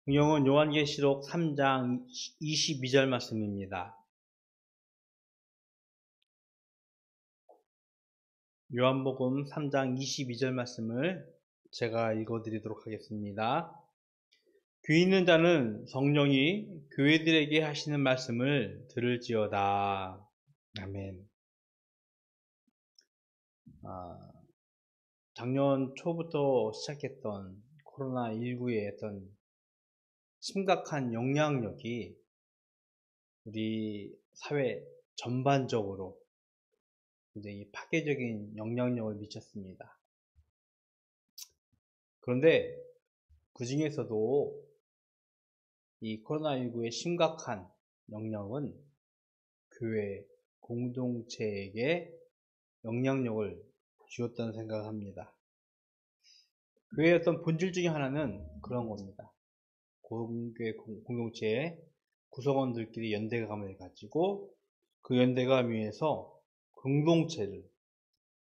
성경은 요한계시록 3장 22절 말씀입니다. 요한복음 3장 22절 말씀을 제가 읽어드리도록 하겠습니다. 귀 있는 자는 성령이 교회들에게 하시는 말씀을 들을지어다. 아멘. 작년 초부터 시작했던 코로나19의 어떤 심각한 영향력이 우리 사회 전반적으로 굉장히 파괴적인 영향력을 미쳤습니다. 그런데 그 중에서도 이 코로나19의 심각한 영향은 교회 공동체에게 영향력을 주었다는 생각을 합니다. 교회의 어떤 본질 중에 하나는 그런 겁니다. 교회 공동체의 구성원들끼리 연대감을 가지고 그 연대감 위에서 공동체를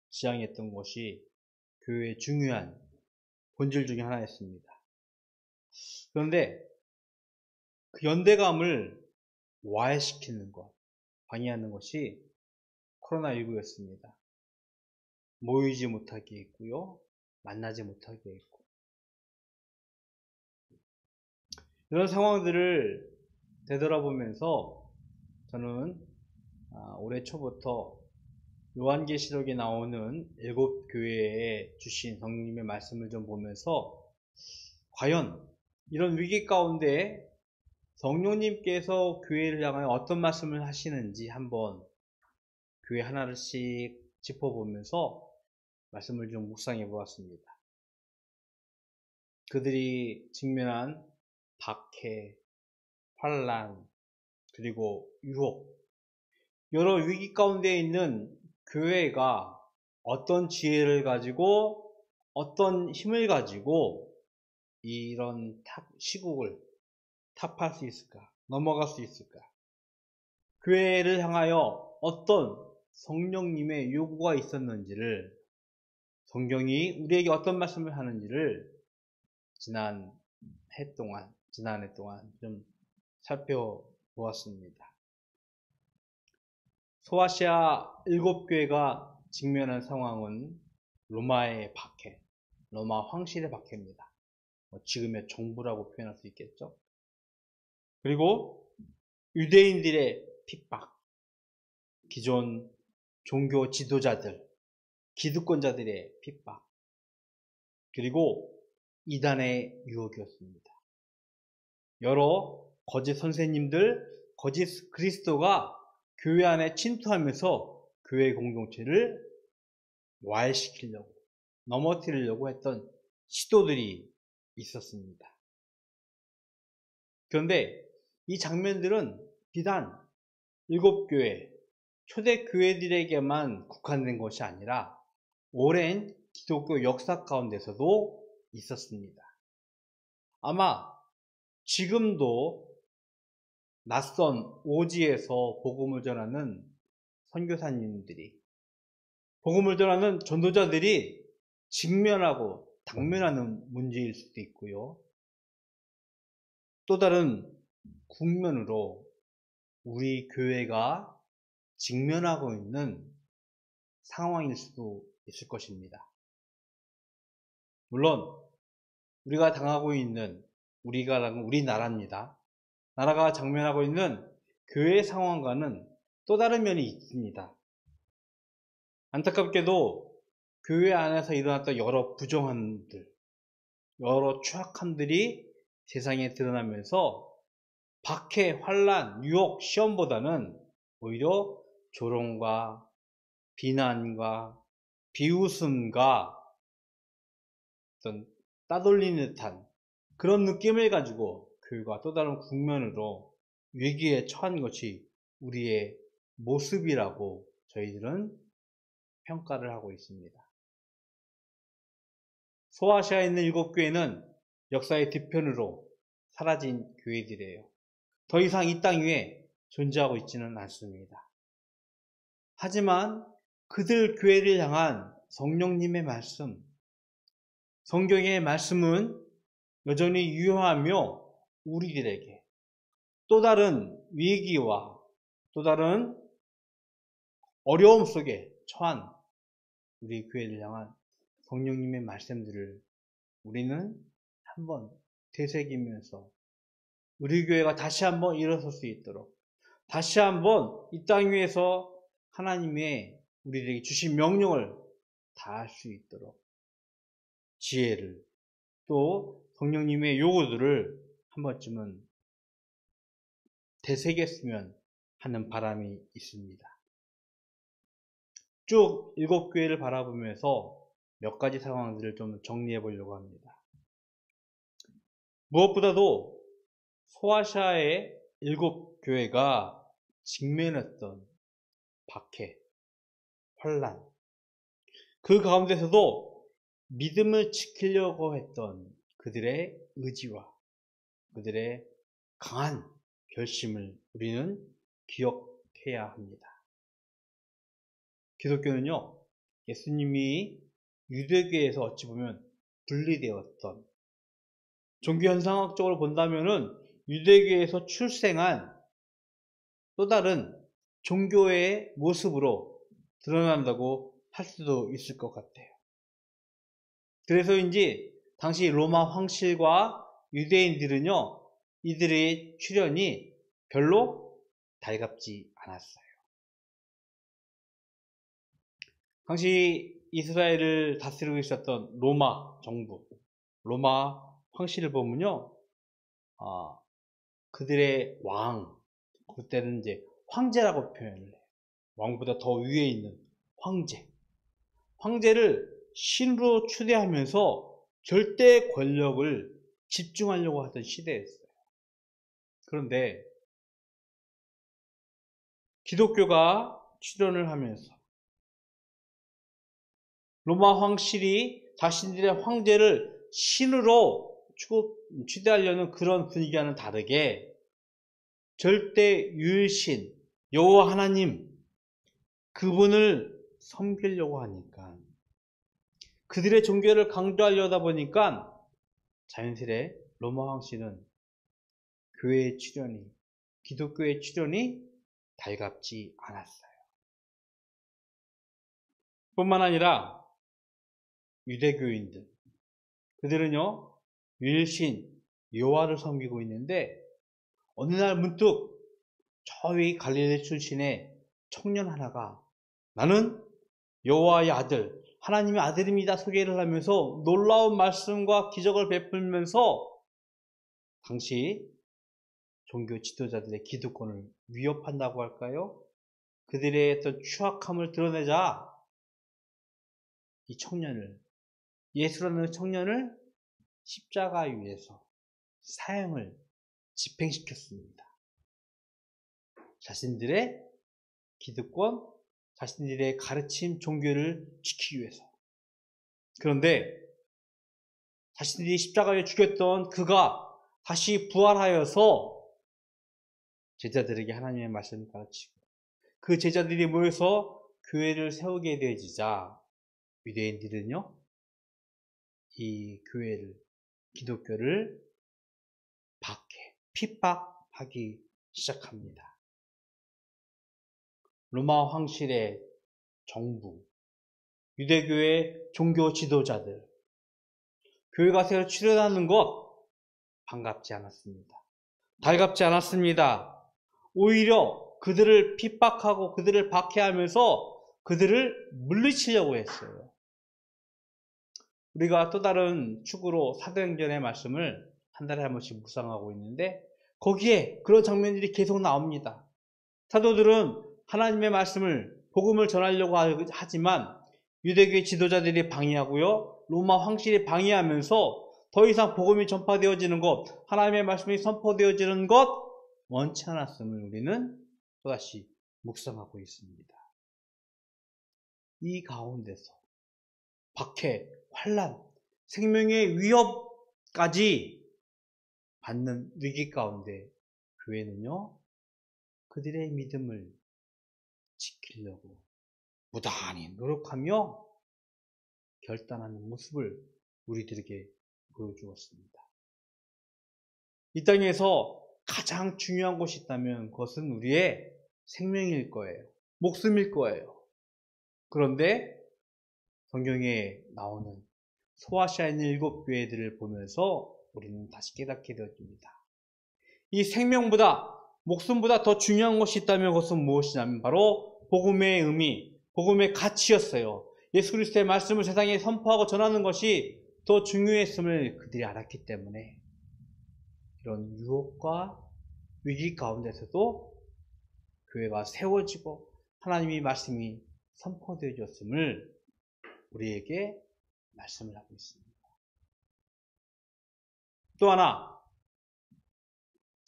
지향했던 것이 교회의 중요한 본질 중에 하나였습니다. 그런데 그 연대감을 와해시키는 것, 방해하는 것이 코로나19였습니다. 모이지 못하게 했고요, 만나지 못하게 했고, 이런 상황들을 되돌아보면서 저는 올해 초부터 요한계시록에 나오는 7교회에 주신 성령님의 말씀을 좀 보면서 과연 이런 위기 가운데 성령님께서 교회를 향하여 어떤 말씀을 하시는지 한번 교회 하나씩 짚어보면서 말씀을 좀 묵상해 보았습니다. 그들이 직면한 박해, 환난, 그리고 유혹, 여러 위기 가운데 있는 교회가 어떤 지혜를 가지고 어떤 힘을 가지고 이런 시국을 타파할 수 있을까? 넘어갈 수 있을까? 교회를 향하여 어떤 성령님의 요구가 있었는지를, 성경이 우리에게 어떤 말씀을 하는지를 지난해 동안 좀 살펴보았습니다. 소아시아 7교회가 직면한 상황은 로마의 박해, 로마 황실의 박해입니다. 지금의 정부라고 표현할 수 있겠죠. 그리고 유대인들의 핍박, 기존 종교 지도자들, 기득권자들의 핍박, 그리고 이단의 유혹이었습니다. 여러 거짓 선생님들, 거짓 그리스도가 교회 안에 침투하면서 교회 공동체를 와해시키려고, 넘어뜨리려고 했던 시도들이 있었습니다. 그런데 이 장면들은 비단 7교회, 초대 교회들에게만 국한된 것이 아니라 오랜 기독교 역사 가운데서도 있었습니다. 아마 지금도 낯선 오지에서 복음을 전하는 선교사님들이, 복음을 전하는 전도자들이 직면하고 당면하는 문제일 수도 있고요. 또 다른 국면으로 우리 교회가 직면하고 있는 상황일 수도 있을 것입니다. 물론 우리가 당하고 있는, 우리나라입니다. 나라가 직면하고 있는 교회의 상황과는 또 다른 면이 있습니다. 안타깝게도 교회 안에서 일어났던 여러 부정함들, 여러 추악함들이 세상에 드러나면서 박해, 환난, 유혹, 시험보다는 오히려 조롱과 비난과 비웃음과 어떤 따돌리는 듯한 그런 느낌을 가지고 교회가 또 다른 국면으로 위기에 처한 것이 우리의 모습이라고 저희들은 평가를 하고 있습니다. 소아시아에 있는 7교회는 역사의 뒤편으로 사라진 교회들이에요. 더 이상 이 땅 위에 존재하고 있지는 않습니다. 하지만 그들 교회를 향한 성령님의 말씀, 성경의 말씀은 여전히 유효하며 우리들에게 또 다른 위기와 또 다른 어려움 속에 처한 우리 교회를 향한 성령님의 말씀들을 우리는 한번 되새기면서 우리 교회가 다시 한번 일어설 수 있도록, 다시 한번 이 땅 위에서 하나님의 우리들에게 주신 명령을 다할 수 있도록 지혜를, 또 성령님의 요구들을 한 번쯤은 되새겼으면 하는 바람이 있습니다. 쭉 7교회를 바라보면서 몇 가지 상황들을 좀 정리해 보려고 합니다. 무엇보다도 소아시아의 7교회가 직면했던 박해, 환란, 그 가운데서도 믿음을 지키려고 했던 그들의 의지와 그들의 강한 결심을 우리는 기억해야 합니다. 기독교는요, 예수님이 유대교에서 어찌 보면 분리되었던, 종교현상학적으로 본다면은 유대교에서 출생한 또 다른 종교의 모습으로 드러난다고 할 수도 있을 것 같아요. 그래서인지 당시 로마 황실과 유대인들은요, 이들의 출현이 별로 달갑지 않았어요. 당시 이스라엘을 다스리고 있었던 로마 정부, 로마 황실을 보면요, 그들의 왕, 그때는 이제 황제라고 표현을 해요. 왕보다 더 위에 있는 황제. 황제를 신으로 추대하면서 절대 권력을 집중하려고 하던 시대였어요. 그런데 기독교가 출현을 하면서 로마 황실이 자신들의 황제를 신으로 추대하려는 그런 분위기와는 다르게 절대 유일신 여호와 하나님, 그분을 섬기려고 하니까, 그들의 종교를 강조하려다 보니까 자연스레 로마 황실은 교회의 출현이, 기독교의 출현이 달갑지 않았어요. 뿐만 아니라 유대교인들, 그들은요, 유일신 여호와를 섬기고 있는데 어느 날 문득 저위 갈릴리 출신의 청년 하나가 나는 여호와의 아들, 하나님의 아들입니다 소개를 하면서 놀라운 말씀과 기적을 베풀면서 당시 종교 지도자들의 기득권을 위협한다고 할까요? 그들의 어떤 추악함을 드러내자 이 청년을, 예수라는 청년을 십자가 위에서 사형을 집행시켰습니다. 자신들의 기득권, 자신들의 가르침, 종교를 지키기 위해서. 그런데 자신들이 십자가에 죽였던 그가 다시 부활하여서 제자들에게 하나님의 말씀을 가르치고 그 제자들이 모여서 교회를 세우게 되어지자 유대인들은요, 이 교회를, 기독교를 박해, 핍박하기 시작합니다. 로마 황실의 정부, 유대교의 종교 지도자들, 교회가 새로 출현하는 것 반갑지 않았습니다. 달갑지 않았습니다. 오히려 그들을 핍박하고 그들을 박해하면서 그들을 물리치려고 했어요. 우리가 또 다른 축으로 사도행전의 말씀을 한 달에 한 번씩 묵상하고 있는데 거기에 그런 장면들이 계속 나옵니다. 사도들은 하나님의 말씀을, 복음을 전하려고 하지만 유대교의 지도자들이 방해하고요, 로마 황실이 방해하면서 더 이상 복음이 전파되어지는 것, 하나님의 말씀이 선포되어지는 것 원치 않았음을 우리는 또다시 묵상하고 있습니다. 이 가운데서 박해, 환란, 생명의 위협까지 받는 위기 가운데 교회는요, 그들의 믿음을 지키려고 무단히 노력하며 결단하는 모습을 우리들에게 보여주었습니다. 이 땅에서 가장 중요한 것이 있다면 그것은 우리의 생명일 거예요. 목숨일 거예요. 그런데 성경에 나오는 소아시아에 있는 7교회들을 보면서 우리는 다시 깨닫게 되어집니다. 이 생명보다, 목숨보다 더 중요한 것이 있다면 그것은 무엇이냐면 바로 복음의 의미, 복음의 가치였어요. 예수 그리스도의 말씀을 세상에 선포하고 전하는 것이 더 중요했음을 그들이 알았기 때문에 이런 유혹과 위기 가운데서도 교회가 세워지고 하나님의 말씀이 선포되어졌음을 우리에게 말씀을 하고 있습니다. 또 하나,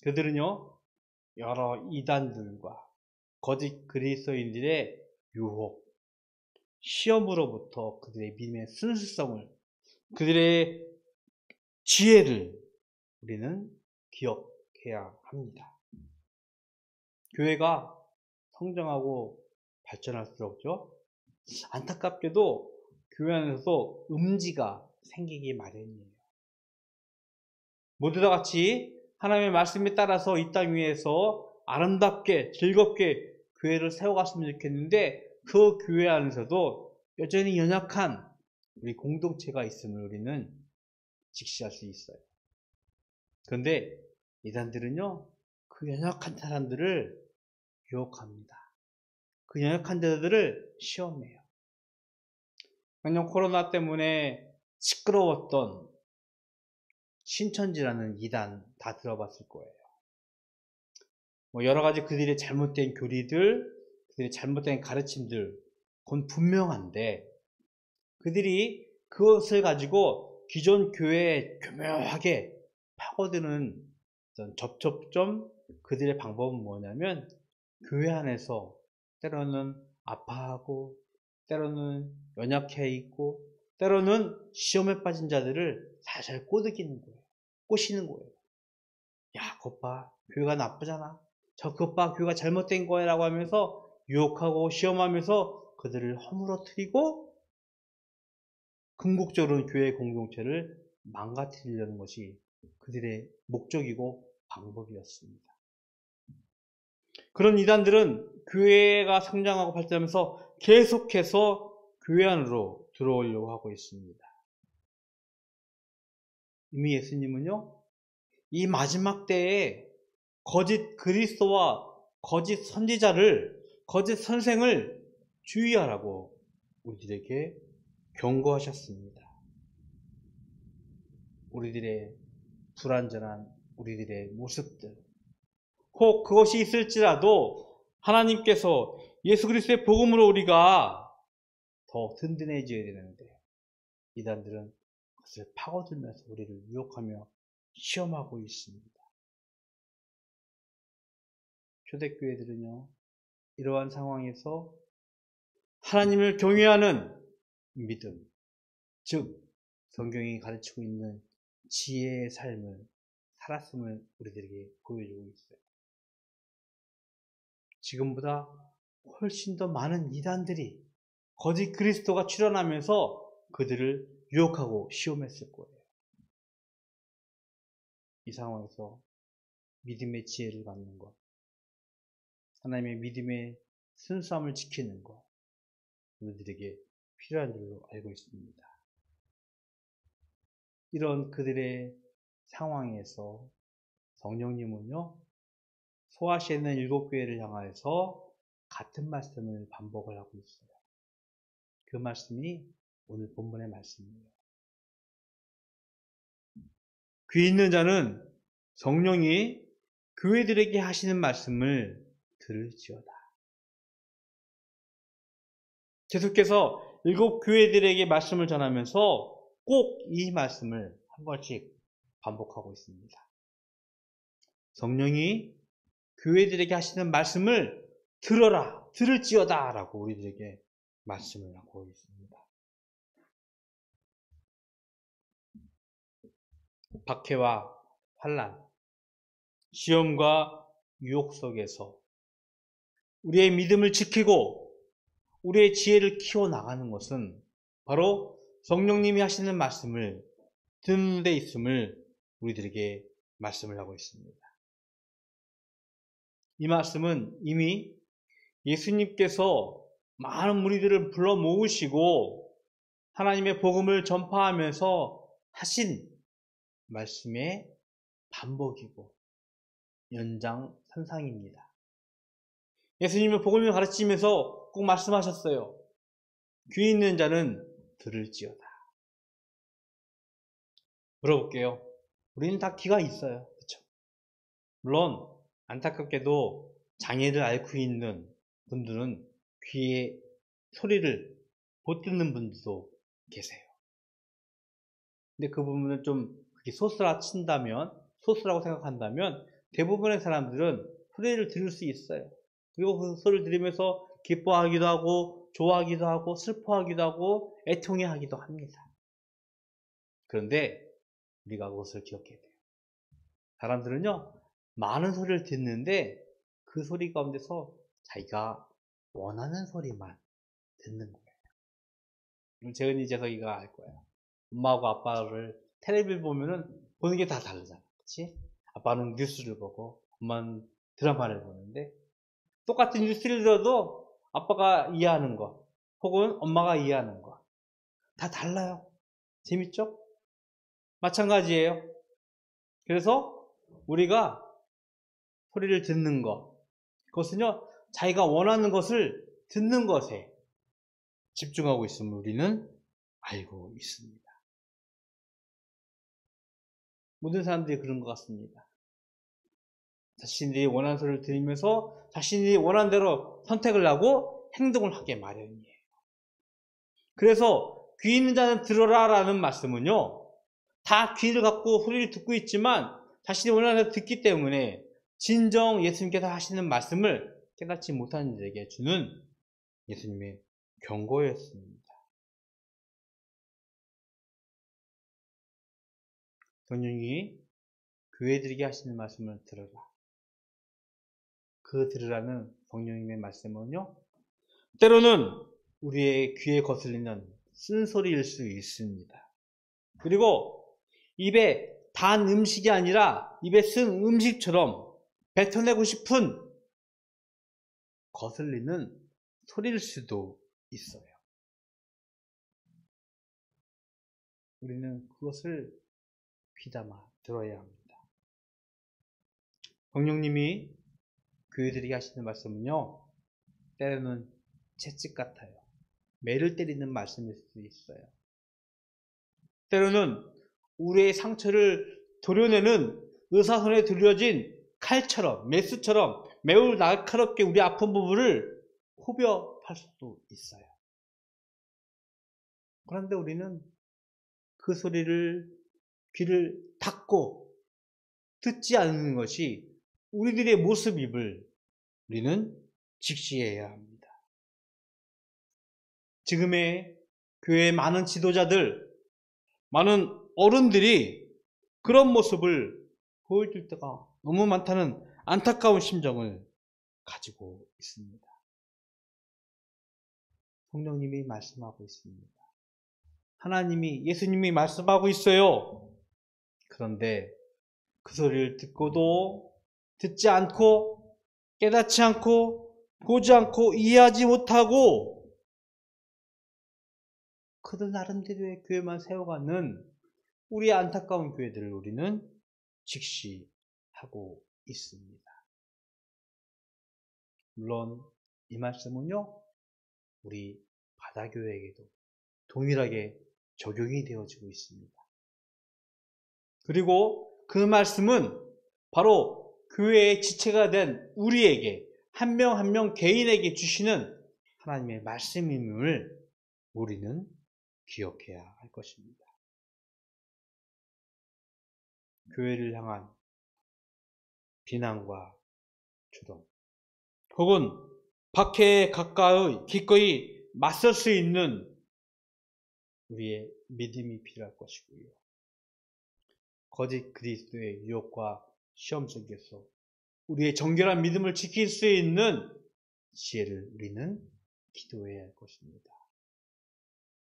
그들은요, 여러 이단들과 거짓 그리스도인들의 유혹, 시험으로부터 그들의 믿음의 순수성을, 그들의 지혜를 우리는 기억해야 합니다. 교회가 성장하고 발전할수록요, 안타깝게도 교회 안에서도 음지가 생기기 마련이에요. 모두 다 같이 하나님의 말씀에 따라서 이 땅 위에서 아름답게 즐겁게 교회를 세워갔으면 좋겠는데 그 교회 안에서도 여전히 연약한 우리 공동체가 있음을 우리는 직시할 수 있어요. 그런데 이단들은요, 그 연약한 사람들을 유혹합니다. 그 연약한 자들을 시험해요. 작년 코로나 때문에 시끄러웠던 신천지라는 이단 다 들어봤을 거예요. 여러 가지 그들의 잘못된 교리들, 그들의 잘못된 가르침들, 그건 분명한데 그들이 그것을 가지고 기존 교회에 교묘하게 파고드는 접촉점, 그들의 방법은 뭐냐면 교회 안에서 때로는 아파하고 때로는 연약해 있고 때로는 시험에 빠진 자들을 살살 꼬드기는 거예요. 꼬시는 거예요. 야, 그것 봐. 교회가 나쁘잖아. 그것 봐. 교회가 잘못된 거야. 라고 하면서 유혹하고 시험하면서 그들을 허물어뜨리고 궁극적으로는 교회 공동체를 망가뜨리려는 것이 그들의 목적이고 방법이었습니다. 그런 이단들은 교회가 성장하고 발전하면서 계속해서 교회 안으로 들어오려고 하고 있습니다. 이미 예수님은요, 이 마지막 때에 거짓 그리스도와 거짓 선지자를, 거짓 선생을 주의하라고 우리들에게 경고하셨습니다. 우리들의 불완전한 우리들의 모습들, 혹 그것이 있을지라도 하나님께서 예수 그리스도의 복음으로 우리가 더 든든해져야 되는데 이단들은 그것을 파고들면서 우리를 유혹하며 시험하고 있습니다. 초대교회들은요, 이러한 상황에서 하나님을 경외하는 믿음, 즉 성경이 가르치고 있는 지혜의 삶을 살았음을 우리들에게 보여주고 있어요. 지금보다 훨씬 더 많은 이단들이 거짓 그리스도가 출현하면서 그들을 유혹하고 시험했을 거예요. 이 상황에서 믿음의 지혜를 갖는 것, 하나님의 믿음의 순수함을 지키는 것, 우리들에게 필요한 줄로 알고 있습니다. 이런 그들의 상황에서 성령님은요, 소아시아에 있는 7교회를 향하여서 같은 말씀을 반복을 하고 있어요. 그 말씀이 오늘 본문의 말씀이에요. 귀 있는 자는 성령이 교회들에게 하시는 말씀을 들을지어다. 계속해서 7교회들에게 말씀을 전하면서 꼭 이 말씀을 한 번씩 반복하고 있습니다. 성령이 교회들에게 하시는 말씀을 들어라, 들을지어다 라고 우리들에게 말씀을 하고 있습니다. 박해와 환난, 시험과 유혹 속에서 우리의 믿음을 지키고 우리의 지혜를 키워나가는 것은 바로 성령님이 하시는 말씀을 듣는 데 있음을 우리들에게 말씀을 하고 있습니다. 이 말씀은 이미 예수님께서 많은 무리들을 불러 모으시고 하나님의 복음을 전파하면서 하신 말씀의 반복이고 연장선상입니다. 예수님은 복음을 가르치면서 꼭 말씀하셨어요. 귀 있는 자는 들을지어다. 물어볼게요. 우리는 다 귀가 있어요. 그렇죠? 물론 안타깝게도 장애를 앓고 있는 분들은 귀의 소리를 못 듣는 분들도 계세요. 근데 그 부분은 좀 소스라 친다면, 소스라고 생각한다면 대부분의 사람들은 소리를 들을 수 있어요. 그리고 그 소리를 들으면서 기뻐하기도 하고 좋아하기도 하고 슬퍼하기도 하고 애통해하기도 합니다. 그런데 우리가 그것을 기억해야 돼요. 사람들은요, 많은 소리를 듣는데 그 소리 가운데서 자기가 원하는 소리만 듣는 거예요. 재은이, 재석이가 알 거예요. 엄마하고 아빠를 텔레비를 보면은 보는 게 다 다르잖아. 그치? 아빠는 뉴스를 보고 엄마는 드라마를 보는데 똑같은 뉴스를 들어도 아빠가 이해하는 거 혹은 엄마가 이해하는 거 다 달라요. 재밌죠? 마찬가지예요. 그래서 우리가 소리를 듣는 것, 그것은요, 자기가 원하는 것을 듣는 것에 집중하고 있음을 우리는 알고 있습니다. 모든 사람들이 그런 것 같습니다. 자신들이 원하는 소리를 들으면서 자신이 원하는 대로 선택을 하고 행동을 하게 마련이에요. 그래서 귀 있는 자는 들어라 라는 말씀은요, 다 귀를 갖고 소리를 듣고 있지만 자신이 원하는 대로 듣기 때문에 진정 예수님께서 하시는 말씀을 깨닫지 못하는 자에게 주는 예수님의 경고였습니다. 성령이 교회들에게 하시는 말씀을 들어라. 그 들으라는 성령님의 말씀은요, 때로는 우리의 귀에 거슬리는 쓴소리일 수 있습니다. 그리고 입에 단 음식이 아니라 입에 쓴 음식처럼 뱉어내고 싶은 거슬리는 소리일 수도 있어요. 우리는 그것을 귀담아 들어야 합니다. 성령님이 교회들에게 하시는 말씀은요, 때로는 채찍 같아요. 매를 때리는 말씀일 수도 있어요. 때로는 우리의 상처를 도려내는 의사선에 들려진 칼처럼, 메스처럼 매우 날카롭게 우리 아픈 부분을 후벼팔 수도 있어요. 그런데 우리는 그 소리를 귀를 닫고 듣지 않는 것이 우리들의 모습임을 우리는 직시해야 합니다. 지금의 교회의 많은 지도자들, 많은 어른들이 그런 모습을 보여줄 때가 너무 많다는 안타까운 심정을 가지고 있습니다. 성령님이 말씀하고 있습니다. 하나님이, 예수님이 말씀하고 있어요. 그런데 그 소리를 듣고도 듣지 않고 깨닫지 않고 보지 않고 이해하지 못하고 그들 나름대로의 교회만 세워가는 우리의 안타까운 교회들을 우리는 직시하고 있습니다. 물론 이 말씀은요, 우리 바다교회에게도 동일하게 적용이 되어지고 있습니다. 그리고 그 말씀은 바로 교회의 지체가 된 우리에게 한 명 한 명 개인에게 주시는 하나님의 말씀임을 우리는 기억해야 할 것입니다. 교회를 향한 비난과 조롱 혹은 박해에 가까이 기꺼이 맞설 수 있는 우리의 믿음이 필요할 것이고요. 거짓 그리스도의 유혹과 시험 속에서 우리의 정결한 믿음을 지킬 수 있는 지혜를 우리는 기도해야 할 것입니다.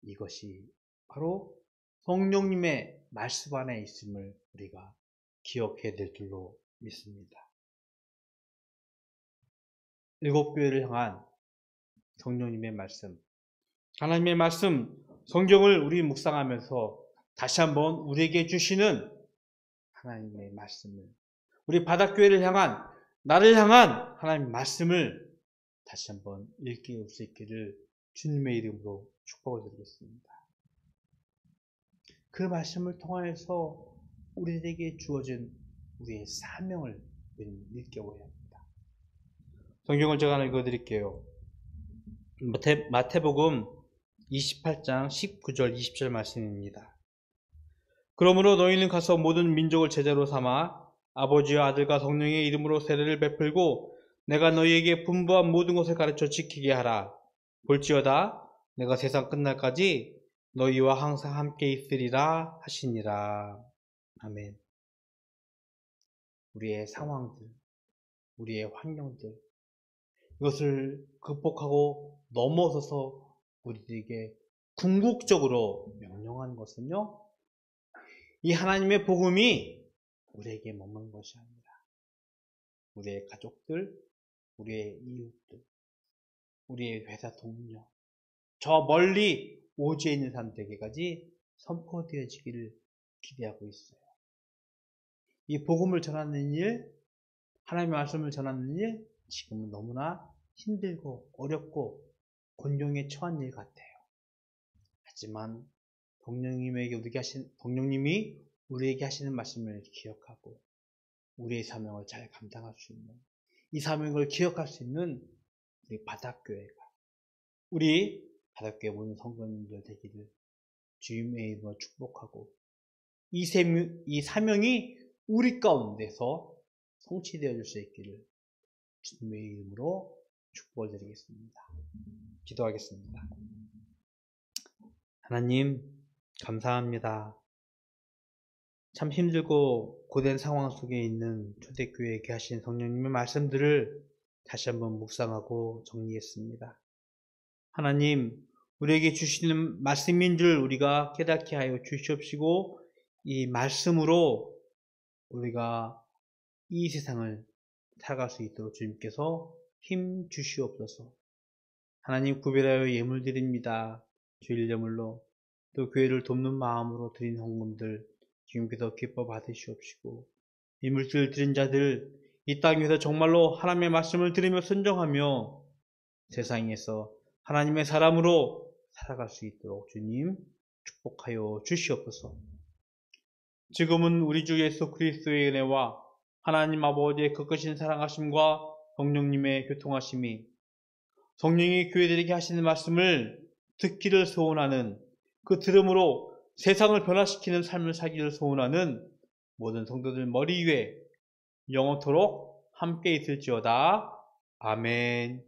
이것이 바로 성령님의 말씀 안에 있음을 우리가 기억해야 될 줄로 믿습니다. 7교회를 향한 성령님의 말씀, 하나님의 말씀, 성경을 우리 묵상하면서 다시 한번 우리에게 주시는 하나님의 말씀을, 우리 바닷교회를 향한, 나를 향한 하나님의 말씀을 다시 한번 읽게 올 수 있기를 주님의 이름으로 축복을 드리겠습니다. 그 말씀을 통하여서 우리에게 주어진 우리의 사명을 우리는 일깨워야 합니다. 성경을 제가 하나 읽어드릴게요. 마태복음 28장 19절 20절 말씀입니다. 그러므로 너희는 가서 모든 민족을 제자로 삼아 아버지와 아들과 성령의 이름으로 세례를 베풀고 내가 너희에게 분부한 모든 것을 가르쳐 지키게 하라. 볼지어다 내가 세상 끝날까지 너희와 항상 함께 있으리라 하시니라. 아멘. 우리의 상황들, 우리의 환경들, 이것을 극복하고 넘어서서 우리들에게 궁극적으로 명령하는 것은요, 이 하나님의 복음이 우리에게 머무는 것이 아니라 우리의 가족들, 우리의 이웃들, 우리의 회사 동료, 저 멀리 오지에 있는 사람들에게까지 선포되어지기를 기대하고 있어요. 이 복음을 전하는 일, 하나님의 말씀을 전하는 일, 지금은 너무나 힘들고 어렵고 곤경에 처한 일 같아요. 하지만 성령님이 우리에게 하시는 말씀을 기억하고 우리의 사명을 잘 감당할 수 있는, 이 사명을 기억할 수 있는 우리 바닷교회가, 우리 바닷교회 모든 성도님들 되기를 주님의 이름으로 축복하고 이 사명이 우리 가운데서 성취되어질 수 있기를 주님의 이름으로 축복을 드리겠습니다. 기도하겠습니다. 하나님 감사합니다. 참 힘들고 고된 상황 속에 있는 초대교회에게 하신 성령님의 말씀들을 다시 한번 묵상하고 정리했습니다. 하나님, 우리에게 주시는 말씀인 줄 우리가 깨닫게 하여 주시옵시고 이 말씀으로 우리가 이 세상을 살아갈 수 있도록 주님께서 힘 주시옵소서. 하나님, 구별하여 예물 드립니다. 주일 예물로 또 교회를 돕는 마음으로 드린 헌금들 주님께서 기뻐 받으시옵시고, 이 물질을 드린 자들 이 땅 위에서 정말로 하나님의 말씀을 들으며 순종하며 세상에서 하나님의 사람으로 살아갈 수 있도록 주님 축복하여 주시옵소서. 지금은 우리 주 예수 그리스도의 은혜와 하나님 아버지의 거크신 사랑하심과 성령님의 교통하심이, 성령이 교회들에게 하시는 말씀을 듣기를 소원하는, 그 들음으로 세상을 변화시키는 삶을 살기를 소원하는 모든 성도들 머리 위에 영원토록 함께 있을지어다. 아멘.